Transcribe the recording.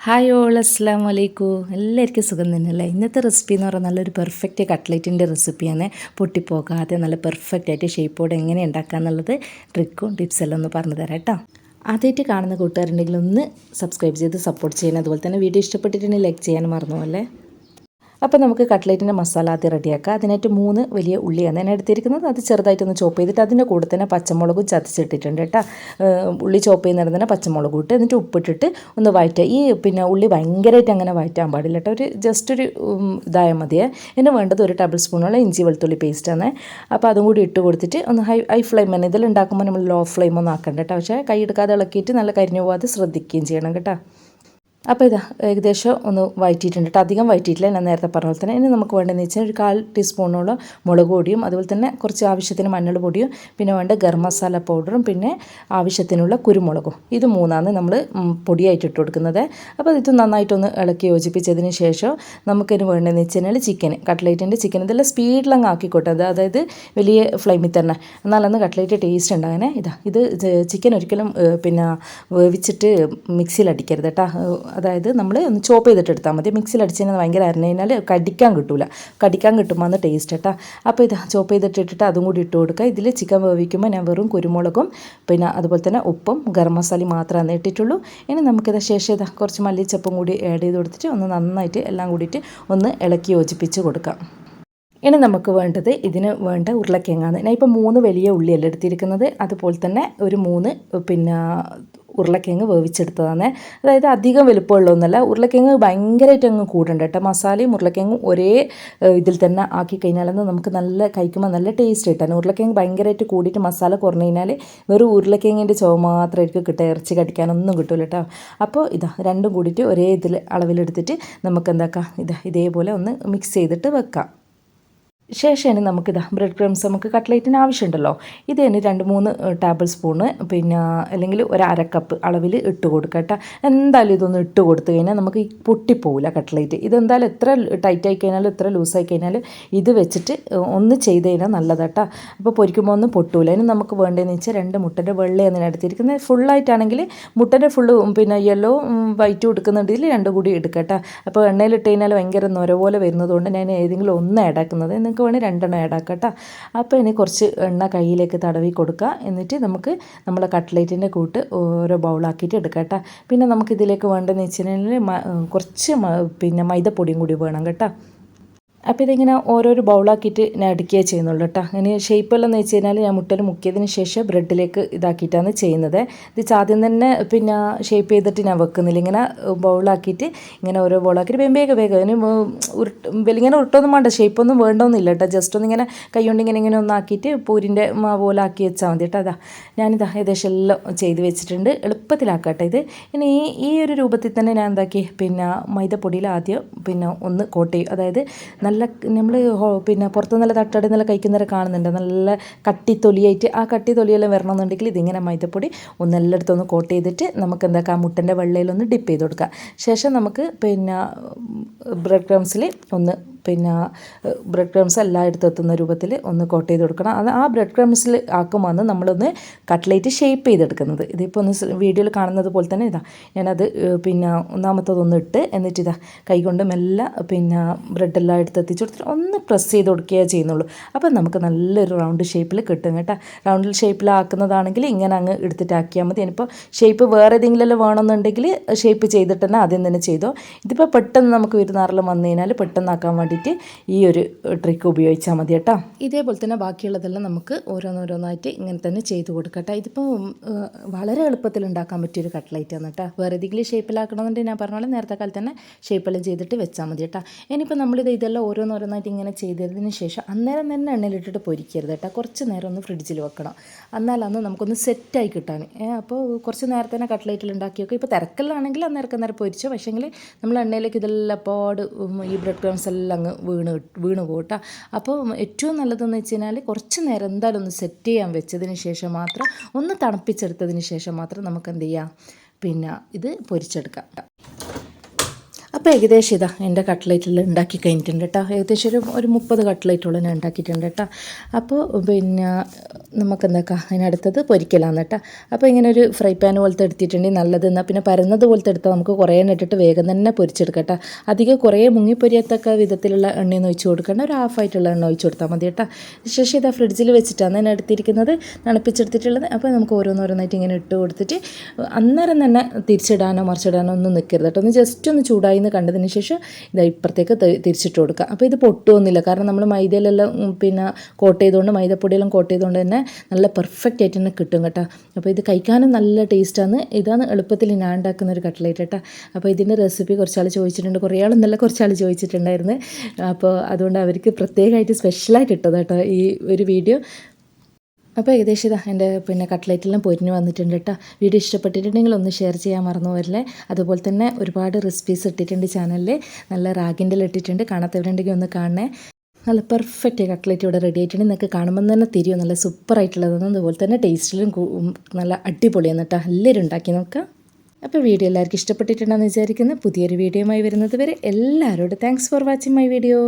Hi all അസ്സലാമു അലൈക്കും. എല്ലാവർക്കും സുഖം തന്നെയല്ലേ? ഇന്നത്തെ റെസിപ്പി എന്ന് പറഞ്ഞാൽ നല്ലൊരു പെർഫെക്റ്റ് കട്ട്ലേറ്റിൻ്റെ റെസിപ്പിയാണ്. പൊട്ടിപ്പോകാതെ നല്ല പെർഫെക്റ്റ് ആയിട്ട് ഷേപ്പോടെ എങ്ങനെ ഉണ്ടാക്കുക എന്നുള്ളത് ട്രിക്കും ടിപ്സെല്ലാം ഒന്ന് പറഞ്ഞു തരാം കേട്ടോ. ആദ്യമായിട്ട് കാണുന്ന കൂട്ടുകാരുണ്ടെങ്കിൽ ഒന്ന് സബ്സ്ക്രൈബ് ചെയ്ത് സപ്പോർട്ട് ചെയ്യണം. അതുപോലെ തന്നെ വീഡിയോ ഇഷ്ടപ്പെട്ടിട്ടുണ്ടെങ്കിൽ ലൈക്ക് ചെയ്യാൻ മറന്നു അല്ലേ. അപ്പോൾ നമുക്ക് കട്ട്ലേറ്റിൻ്റെ മസാല ആദ്യം റെഡിയാക്കാം. അതിനായിട്ട് 3 വലിയ ഉള്ളിയാണ് ഞാൻ എടുത്തിരിക്കുന്നത്. അത് ചെറുതായിട്ടൊന്ന് ചോപ്പ് ചെയ്തിട്ട് അതിൻ്റെ കൂടെ തന്നെ പച്ചമുളകും ചതച്ചിട്ടിട്ടുണ്ട് കേട്ടോ. ഉള്ളി ചോപ്പ് ചെയ്യുന്നതിന് തന്നെ പച്ചമുളക് ഇട്ട് എന്നിട്ട് ഉപ്പിട്ടിട്ട് ഒന്ന് വഴറ്റുക. ഈ ഉള്ളി ഭയങ്കരമായിട്ട് അങ്ങനെ വഴറ്റാൻ പാടില്ല കേട്ടോ. ജസ്റ്റ് ഒരു ഇതായാൽ മതിയേ. ഇതിന് വേണ്ടത് 1 ടേബിൾ സ്പൂണുള്ള ഇഞ്ചി വെളുത്തുള്ളി പേസ്റ്റാണ്. അപ്പോൾ അതും കൂടി ഇട്ട് കൊടുത്തിട്ട് ഒന്ന് ഹൈ ഫ്ലെയിം തന്നെ. ഇതിലുണ്ടാക്കുമ്പോൾ നമ്മൾ ലോ ഫ്ലെയിം ഒന്നും ആക്കണ്ട കേട്ടോ. പക്ഷേ കൈ എടുക്കാതെ ഇളക്കിയിട്ട് നല്ല കരിഞ്ഞു പോകാതെ ശ്രദ്ധിക്കുകയും ചെയ്യണം കേട്ടോ. അപ്പോൾ ഇതാ ഏകദേശം ഒന്ന് വഴറ്റിയിട്ടുണ്ട് കേട്ടോ. അധികം വഴറ്റിയിട്ടില്ല, ഞാൻ നേരത്തെ പറഞ്ഞ പോലെ തന്നെ. ഇനി നമുക്ക് വേണ്ടതെന്ന് വെച്ചാൽ ഒരു 1/4 ടീസ്പൂണോളം മുളക് പൊടിയും അതുപോലെ തന്നെ കുറച്ച് ആവശ്യത്തിന് മഞ്ഞൾ പൊടിയും പിന്നെ വേണ്ട ഗരം മസാല പൗഡറും പിന്നെ ആവശ്യത്തിനുള്ള കുരുമുളകും. ഇത് 3ആണ് നമ്മൾ പൊടിയായിട്ട് ഇട്ട് കൊടുക്കുന്നത്. അപ്പോൾ ഇത് നന്നായിട്ടൊന്ന് ഇളക്കി യോജിപ്പിച്ചതിന് ശേഷം നമുക്കിന് വേണ്ടതെന്ന് വെച്ച് കഴിഞ്ഞാൽ ചിക്കൻ, കട്ട്ലേറ്റിൻ്റെ ചിക്കൻ ഇതെല്ലാം സ്പീഡിലങ്ങ് ആക്കിക്കോട്ടെ. അതായത് വലിയ ഫ്ലെയിമിൽ തന്നെ, എന്നാലൊന്ന് കട്ട്ലേറ്റ് ടേസ്റ്റ് ഉണ്ടാകാനേ. ഇത് ചിക്കൻ ഒരിക്കലും വേവിച്ചിട്ട് മിക്സിയിൽ അടിക്കരുത് കേട്ടോ. അതായത് നമ്മൾ ഒന്ന് ചോപ്പ് ചെയ്തിട്ട് എടുത്താൽ മതി. മിക്സിയിൽ അടിച്ച് കഴിഞ്ഞാൽ ഭയങ്കര അരഞ്ഞു കഴിഞ്ഞാൽ കടിക്കാൻ കിട്ടുമ്പോൾ അന്ന് ടേസ്റ്റ് കേട്ടോ. അപ്പോൾ ഇത് ചോപ്പ് ചെയ്തിട്ടിട്ട് അതും കൂടി ഇട്ട് കൊടുക്കുക. ഇതിൽ ചിക്കൻ വേവിക്കുമ്പോൾ ഞാൻ വെറും കുരുമുളകും പിന്നെ അതുപോലെ തന്നെ ഉപ്പും ഗരം മസാലയും മാത്രമേ ഇട്ടിട്ടുള്ളൂ. ഇനി നമുക്കിത് ശേഷം കുറച്ച് മല്ലിച്ചപ്പും കൂടി ആഡ് ചെയ്ത് കൊടുത്തിട്ട് ഒന്ന് നന്നായിട്ട് എല്ലാം കൂടിയിട്ട് ഒന്ന് ഇളക്കി യോജിപ്പിച്ച് കൊടുക്കാം. ഇനി നമുക്ക് വേണ്ടത് ഇതിന് വേണ്ട ഉരുളക്കിഴങ്ങാണ്. ഞാൻ ഇപ്പോൾ 3 വലിയ ഉള്ളിയല്ല എടുത്തിരിക്കുന്നത്. അതുപോലെ തന്നെ ഒരു 3 ഉരുളക്കിഴങ്ങ് വേവിച്ചെടുത്തതാണ്. അതായത് അധികം വലുപ്പമുള്ളതൊന്നുമല്ല. ഉരുളക്കിഴങ്ങ് ഭയങ്കരമായിട്ട് അങ്ങ് കൂടണ്ട കേട്ടോ. മസാലയും ഉരുളക്കിഴങ്ങും ഒരേ ഇതിൽ തന്നെ ആക്കി കഴിഞ്ഞാലൊന്നും നമുക്ക് നല്ല കഴിക്കുമ്പോൾ നല്ല ടേസ്റ്റ് കിട്ടാൻ. ഉരുളക്കിഴങ്ങ് ഭയങ്കരമായിട്ട് കൂടിയിട്ട് മസാല കുറഞ്ഞു കഴിഞ്ഞാൽ വെറും ഉരുളക്കിഴങ്ങിൻ്റെ ചുവ മാത്രമായിരിക്കും കിട്ടുക, ഇറച്ചി കടിക്കാനൊന്നും കിട്ടില്ല കേട്ടോ. അപ്പോൾ രണ്ടും കൂടിയിട്ട് ഒരേ ഇതിൽ അളവിലെടുത്തിട്ട് നമുക്ക് എന്താക്കാം, ഇതേപോലെ ഒന്ന് മിക്സ് ചെയ്തിട്ട് വെക്കാം. ശേഷം നമുക്കിതാ ബ്രെഡ് ക്രംസ് നമുക്ക് കട്ട്ലേറ്റിന് ആവശ്യമുണ്ടല്ലോ. ഇതിന് 2-3 ടേബിൾ സ്പൂണ് അല്ലെങ്കിൽ 1/2 കപ്പ് അളവിൽ ഇട്ട് കൊടുക്കുക കേട്ടോ. എന്തായാലും ഇതൊന്ന് ഇട്ട് കൊടുത്തു കഴിഞ്ഞാൽ നമുക്ക് പൊട്ടിപ്പോവില്ല കട്ട്ലേറ്റ്. ഇതെന്തായാലും എത്ര ടൈറ്റായി കഴിഞ്ഞാലും എത്ര ലൂസായി കഴിഞ്ഞാലും ഇത് വെച്ചിട്ട് ഒന്ന് ചെയ്ത് കഴിഞ്ഞാൽ നല്ലതാട്ടോ. അപ്പോൾ പൊരിക്കുമ്പോൾ ഒന്നും പൊട്ടൂല. ഇനി നമുക്ക് വേണ്ടതെന്ന് വെച്ചാൽ 2 മുട്ടൻ്റെ വെള്ളയാണ് ഞാൻ എടുത്തിരിക്കുന്നത്. ഫുള്ളായിട്ടാണെങ്കിൽ മുട്ടൻ്റെ ഫുള്ള് യെല്ലോ വൈറ്റും എടുക്കുന്നുണ്ടെങ്കിൽ 2 കൂടി എടുക്കുക കേട്ടോ. അപ്പോൾ എണ്ണയിലിട്ട് കഴിഞ്ഞാൽ ഭയങ്കര നൊര പോലെ വരുന്നതുകൊണ്ട് ഞാൻ ഏതെങ്കിലും ഒന്ന് ആഡാക്കുന്നത്. നിങ്ങൾക്ക് വേണമെങ്കിൽ 2 എണ്ണം ആഡാക്കാം കേട്ടോ. അപ്പോൾ ഇനി കുറച്ച് എണ്ണ കയ്യിലേക്ക് തടവി കൊടുക്കുക. എന്നിട്ട് നമുക്ക് നമ്മളെ കട്ട്ലേറ്റിൻ്റെ കൂട്ട് ഓരോ ബൗളാക്കിയിട്ട് എടുക്കാം കേട്ടോ. പിന്നെ നമുക്കിതിലേക്ക് വേണ്ടതെന്ന് വെച്ച് കഴിഞ്ഞാൽ കുറച്ച് മൈദപ്പൊടിയും കൂടി വേണം കേട്ടോ. അപ്പോൾ ഇതിങ്ങനെ ഓരോരോ ബൗളാക്കിയിട്ട് ഞാൻ അടുക്കുകയേ ചെയ്യുന്നുള്ളൂ കേട്ടോ. അങ്ങനെ ഷേപ്പെല്ലാം എന്ന് വെച്ച് കഴിഞ്ഞാൽ ഞാൻ മുട്ടയിൽ മുക്കിയതിന് ശേഷം ബ്രെഡിലേക്ക് ഇതാക്കിയിട്ടാണ് ചെയ്യുന്നത്. ഇത് ആദ്യം തന്നെ ഷേപ്പ് ചെയ്തിട്ട് ഞാൻ വെക്കുന്നില്ല. ഇങ്ങനെ ബൗളാക്കിയിട്ട് ഇങ്ങനെ ഓരോ ബൗളാക്കിയിട്ട് വേഗം അതിന് ഇങ്ങനെ ഉരുട്ടൊന്നും വേണ്ട, ഷേപ്പൊന്നും വേണ്ടൊന്നുമില്ല കേട്ടോ. ജസ്റ്റ് ഒന്നിങ്ങനെ കൈകൊണ്ട് ഇങ്ങനെ ഒന്നാക്കിയിട്ട് പൂരിൻ്റെ പോലെ ആക്കി വെച്ചാൽ മതി കേട്ടോ. ഞാനിതാ ഏകദേശം എല്ലാം ചെയ്ത് വെച്ചിട്ടുണ്ട്. എളുപ്പത്തിലാക്കട്ടെ ഇത്. ഇനി ഈ ഒരു രൂപത്തിൽ തന്നെ ഞാൻ എന്താക്കി മൈദപ്പൊടിയിൽ ആദ്യം ഒന്ന് കോട്ട് ചെയ്യും. അതായത് നല്ല നമ്മൾ പുറത്ത് നല്ല തട്ടടി നല്ല കഴിക്കുന്നവരെ കാണുന്നുണ്ട്, നല്ല കട്ടിത്തൊലിയായിട്ട്. ആ കട്ടിത്തൊലിയെല്ലാം വരണമെന്നുണ്ടെങ്കിൽ ഇതിങ്ങനെ മൈദപ്പൊടി എല്ലായിടത്തൊന്ന് കോട്ട് ചെയ്തിട്ട് നമുക്ക് എന്താക്കാം, മുട്ടൻ്റെ വെള്ളയിലൊന്ന് ഡിപ്പ് ചെയ്ത് കൊടുക്കുക. ശേഷം നമുക്ക് ബ്രെഡ് ക്രംസിൽ ഒന്ന് ബ്രെഡ് ക്രംസ് എല്ലായിടത്തും എത്തുന്ന രൂപത്തിൽ ഒന്ന് കോട്ട് ചെയ്ത് കൊടുക്കണം. അത് ആ ബ്രെഡ് ക്രംസിൽ ആക്കുമ്പോൾ നമ്മളൊന്ന് കട്ട്ലേറ്റ് ഷേപ്പ് ചെയ്തെടുക്കുന്നത്. ഇതിപ്പോൾ ഒന്ന് വീഡിയോയിൽ കാണുന്നത് പോലെ തന്നെ ഞാനത് ഒന്നാമത്തതൊന്ന് ഇട്ട് എന്നിട്ട് കൈകൊണ്ട് മെല്ലെ ബ്രെഡെല്ലാം എത്തിച്ച് കൊടുത്തിട്ട് ഒന്ന് പ്രസ് ചെയ്ത് കൊടുക്കുകയേ ചെയ്യുന്നുള്ളൂ. അപ്പോൾ നമുക്ക് നല്ലൊരു റൗണ്ട് ഷേപ്പിൽ കിട്ടും കേട്ടോ. റൗണ്ടിൽ ഷേപ്പിലാക്കുന്നതാണെങ്കിൽ ഇങ്ങനെ അങ്ങ് എടുത്തിട്ടാക്കിയാൽ മതി. ഇനിയിപ്പോൾ ഷേപ്പ് വേറെ ഏതെങ്കിലും വേണമെന്നുണ്ടെങ്കിൽ ഷേപ്പ് ചെയ്തിട്ട് തന്നെ ആദ്യം തന്നെ ചെയ്തോ. ഇതിപ്പോൾ പെട്ടെന്ന് നമുക്ക് വിരുന്നാറെല്ലാം വന്നു കഴിഞ്ഞാൽ പെട്ടെന്നാക്കാൻ വേണ്ടിയിട്ട് ഈ ഒരു ട്രിക്ക് ഉപയോഗിച്ചാൽ മതി കേട്ടോ. ഇതേപോലെ തന്നെ ബാക്കിയുള്ളതെല്ലാം നമുക്ക് ഓരോന്നോരോന്നായിട്ട് ഇങ്ങനെ തന്നെ ചെയ്ത് കൊടുക്കട്ടെ. ഇതിപ്പോൾ വളരെ എളുപ്പത്തിൽ ഉണ്ടാക്കാൻ പറ്റിയൊരു കട്ട്ലേറ്റാണ് കേട്ടോ. വേറെ ഏതെങ്കിലും ഷേപ്പിലാക്കണമെന്നുണ്ടെങ്കിൽ ഞാൻ പറഞ്ഞ പോലെ നേരത്തെ കാലത്ത് തന്നെ ഷേപ്പെല്ലാം ചെയ്തിട്ട് വെച്ചാൽ മതി കേട്ടോ. ഇനിയിപ്പോൾ ഇതെല്ലാം ഓരോന്നോരോന്നായിട്ട് ഇങ്ങനെ ചെയ്തതിന് ശേഷം അന്നേരം തന്നെ എണ്ണയിലിട്ടിട്ട് പൊരിക്കരുത് കേട്ടോ. കുറച്ച് നേരം ഒന്ന് ഫ്രിഡ്ജിൽ വെക്കണം. എന്നാലന്ന് നമുക്കൊന്ന് സെറ്റായി കിട്ടാൻ. അപ്പോൾ കുറച്ച് നേരത്തെ തന്നെ കട്ട്ലേറ്റിൽ ഉണ്ടാക്കി വെക്കുക. ഇപ്പോൾ തിരക്കലാണെങ്കിൽ അന്നേരം പൊരിച്ചോ. പക്ഷേങ്കിൽ നമ്മൾ എണ്ണയിലേക്ക് ഇതെല്ലാം പാട് ഈ ബ്രെഡ് ക്രംസ് എല്ലാം അങ്ങ് വീണ് പോകട്ടോ. അപ്പോൾ ഏറ്റവും നല്ലതെന്ന് വെച്ച് കഴിഞ്ഞാൽ കുറച്ച് നേരം എന്തായാലും ഒന്ന് സെറ്റ് ചെയ്യാൻ വെച്ചതിന് ശേഷം മാത്രം, ഒന്ന് തണുപ്പിച്ചെടുത്തതിന് ശേഷം മാത്രം നമുക്ക് എന്ത് ചെയ്യാം, ഇത് പൊരിച്ചെടുക്കാം. അപ്പോൾ ഏകദേശം ഇതാ എൻ്റെ കട്ട്ലേറ്റെല്ലാം ഉണ്ടാക്കി കഴിഞ്ഞിട്ടുണ്ട് കേട്ടോ. ഏകദേശം ഒരു 30 കട്ട്ലേറ്റോളം ഞാൻ ഉണ്ടാക്കിയിട്ടുണ്ട് കേട്ടോ. അപ്പോൾ പിന്നെ നമുക്ക് എന്താക്കാം, അതിനടുത്തത് പൊരിക്കലാണ് കേട്ടോ. അപ്പോൾ ഇങ്ങനെ ഒരു ഫ്രൈ പാൻ പോലത്തെ എടുത്തിട്ടുണ്ടെങ്കിൽ നല്ലത്. എന്നാൽ പിന്നെ പരന്നത് പോലത്തെ എടുത്താൽ നമുക്ക് കുറേ ഇട്ടിട്ട് വേഗം തന്നെ പൊരിച്ചെടുക്കട്ടോ. അധികം കുറേ മുങ്ങിപ്പൊരിയത്തക്ക വിധത്തിലുള്ള എണ്ണയൊന്നും ഒഴിച്ച് കൊടുക്കേണ്ട, ഒരു ഹാഫായിട്ടുള്ള എണ്ണ ഒഴിച്ച് കൊടുത്താൽ മതി കേട്ടോ. ശേഷം ഇതാ ഫ്രിഡ്ജിൽ വെച്ചിട്ടാണ് ഞാൻ എടുത്തിരിക്കുന്നത്, തണുപ്പിച്ചെടുത്തിട്ടുള്ളത്. അപ്പോൾ നമുക്ക് ഓരോന്നോരോന്നായിട്ട് ഇങ്ങനെ ഇട്ട് കൊടുത്തിട്ട് അന്നേരം തന്നെ തിരിച്ചിടാനോ മറിച്ചിടാനോ ഒന്നും നിൽക്കരുത് കേട്ടോ. ഒന്ന് ജസ്റ്റ് ഒന്ന് ചൂടായി എന്ന് കണ്ടതിന് ശേഷം ഇതാ ഇപ്പുറത്തേക്ക് തിരിച്ചിട്ട് കൊടുക്കുക. അപ്പോൾ ഇത് പൊട്ടുമൊന്നുമില്ല, കാരണം നമ്മൾ മൈദയിലെല്ലാം പിന്നെ കോട്ട് ചെയ്തുകൊണ്ട്, മൈദപ്പൊടിയെല്ലാം കോട്ട് ചെയ്തുകൊണ്ട് തന്നെ നല്ല പെർഫെക്റ്റ് ആയിട്ട് തന്നെ കിട്ടും കേട്ടോ. അപ്പോൾ ഇത് കഴിക്കാനും നല്ല ടേസ്റ്റാണ്. ഇതാണ് എളുപ്പത്തിൽ ഞാൻ ഉണ്ടാക്കുന്ന ഒരു കട്ട്ലേറ്റ് കേട്ടോ. അപ്പോൾ ഇതിൻ്റെ റെസിപ്പി കുറച്ചാൾ ചോദിച്ചിട്ടുണ്ട്, കുറേ ആളെന്നല്ല കുറച്ചാൾ ചോദിച്ചിട്ടുണ്ടായിരുന്നു. അപ്പോൾ അതുകൊണ്ട് അവർക്ക് പ്രത്യേകമായിട്ട് സ്പെഷ്യലായിട്ട് ഇട്ടത് കേട്ടോ ഈ ഒരു വീഡിയോ. അപ്പോൾ ഏകദേശം ഇതാ എൻ്റെ പിന്നെ കട്ട്ലേറ്റെല്ലാം പൊരിഞ്ഞ് വന്നിട്ടുണ്ട് കേട്ടോ. വീഡിയോ ഇഷ്ടപ്പെട്ടിട്ടുണ്ടെങ്കിൽ ഒന്ന് ഷെയർ ചെയ്യാൻ മറന്നു വരില്ലേ. അതുപോലെ തന്നെ ഒരുപാട് റെസിപ്പീസ് ഇട്ടിട്ടുണ്ട് ചാനലിൽ, നല്ല റാഗിൻ്റെ ഇട്ടിട്ടുണ്ട്. കാണാത്തവരുണ്ടെങ്കിൽ ഒന്ന് കാണണേ. നല്ല പെർഫെക്റ്റ് കട്ട്ലേറ്റ് ഇവിടെ റെഡി ആയിട്ടുണ്ട്. നിങ്ങൾക്ക് കാണുമ്പോൾ തന്നെ തിരിയോ നല്ല സൂപ്പറായിട്ടുള്ളതാണ്. അതുപോലെ തന്നെ ടേസ്റ്റിലും നല്ല അടിപൊളിയാണ് കേട്ടോ. എല്ലാവരും ഉണ്ടാക്കി നോക്കാം. അപ്പോൾ വീഡിയോ എല്ലാവർക്കും ഇഷ്ടപ്പെട്ടിട്ടുണ്ടെന്ന് വിചാരിക്കുന്നു. പുതിയൊരു വീഡിയോയുമായി വരുന്നത് വരെ എല്ലാവരോടും thanks for watching my video.